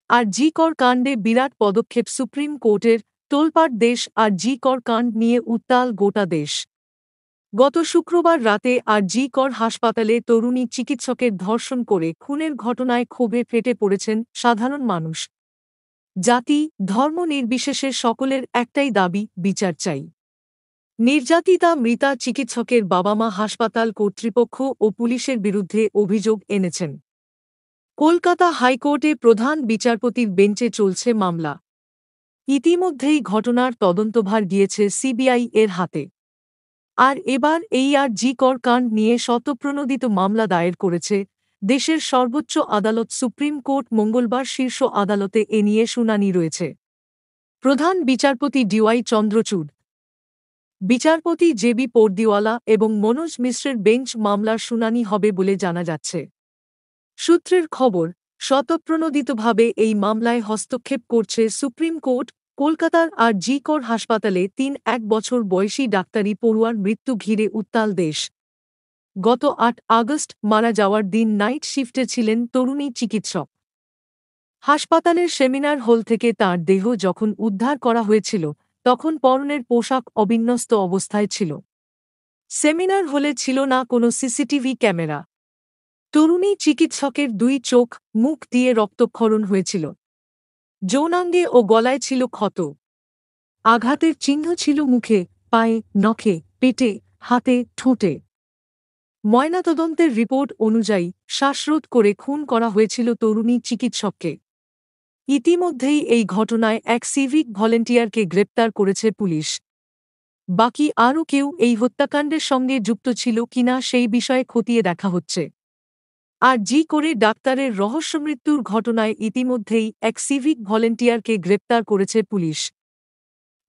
আর জি কর কাণ্ডে বিরাট পদক্ষেপ সুপ্রিম কোর্টের, তোলপাড় দেশ। আর জি কর কাণ্ড নিয়ে উত্তাল গোটা দেশ। গত শুক্রবার রাতে আর জি কর হাসপাতালে তরুণী চিকিৎসকের ধর্ষণ করে খুনের ঘটনায় ক্ষোভে ফেটে পড়েছেন সাধারণ মানুষ। জাতি, ধর্ম নির্বিশেষে সকলের একটাই দাবি, বিচার চাই। নির্যাতিতা মৃতা চিকিৎসকের বাবা-মা হাসপাতাল কর্তৃপক্ষ ও পুলিশের বিরুদ্ধে অভিযোগ এনেছেন। কলকাতা হাইকোর্টে প্রধান বিচারপতির বেঞ্চে চলছে মামলা। ইতিমধ্যেই ঘটনার তদন্তভার গিয়েছে সিবিআই এর হাতে। আর এবার এই আর জি কর কাণ্ড নিয়ে স্বতঃপ্রণোদিত মামলা দায়ের করেছে দেশের সর্বোচ্চ আদালত সুপ্রিম কোর্ট। মঙ্গলবার শীর্ষ আদালতে এ নিয়ে শুনানি রয়েছে। প্রধান বিচারপতি ডিওয়াই চন্দ্রচূড়, বিচারপতি জেবি পর্দিওয়ালা এবং মনোজ মিশ্রের বেঞ্চ মামলার শুনানি হবে বলে জানা যাচ্ছে। সূত্রের খবর, স্বতঃপ্রণোদিতভাবে এই মামলায় হস্তক্ষেপ করছে সুপ্রিম কোর্ট। কলকাতার আর জি কর হাসপাতালে ৩ বছর বয়সী ডাক্তারি পড়ুয়ার মৃত্যু ঘিরে উত্তাল দেশ। গত ৮ আগস্ট মারা যাওয়ার দিন নাইট শিফটে ছিলেন তরুণী চিকিৎসক। হাসপাতালের সেমিনার হল থেকে তাঁর দেহ যখন উদ্ধার করা হয়েছিল তখন পরনের পোশাক অবিন্যস্ত অবস্থায় ছিল। সেমিনার হলে ছিল না কোনো সিসিটিভি ক্যামেরা। তরুণী চিকিৎসকের ২ চোখ, মুখ দিয়ে রক্তক্ষরণ হয়েছিল। যৌনাঙ্গে ও গলায় ছিল ক্ষত। আঘাতের চিহ্ন ছিল মুখে, পায়ে, নখে, পেটে, হাতে, ঠোঁটে। ময়নাতদন্তের রিপোর্ট অনুযায়ী শ্বাসরোধ করে খুন করা হয়েছিল তরুণী চিকিৎসককে। ইতিমধ্যেই এই ঘটনায় এক সিভিক ভলেন্টিয়ারকে গ্রেপ্তার করেছে পুলিশ। বাকি আরও কেউ এই হত্যাকাণ্ডের সঙ্গে যুক্ত ছিল কিনা সেই বিষয়ে খতিয়ে দেখা হচ্ছে। আর জি করে ডাক্তারের রহস্যমৃত্যুর ঘটনায় ইতিমধ্যেই এক সিভিক ভলেন্টিয়ারকে গ্রেপ্তার করেছে পুলিশ।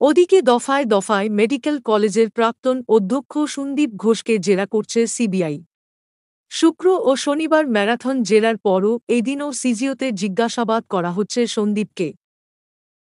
ওদিকে দফায় দফায় মেডিকেল কলেজের প্রাক্তন অধ্যক্ষ সন্দীপ ঘোষকে জেরা করছে সিবিআই। শুক্র ও শনিবার ম্যারাথন জেরার পরও এদিনও সিজিওতে জিজ্ঞাসাবাদ করা হচ্ছে সন্দীপকে।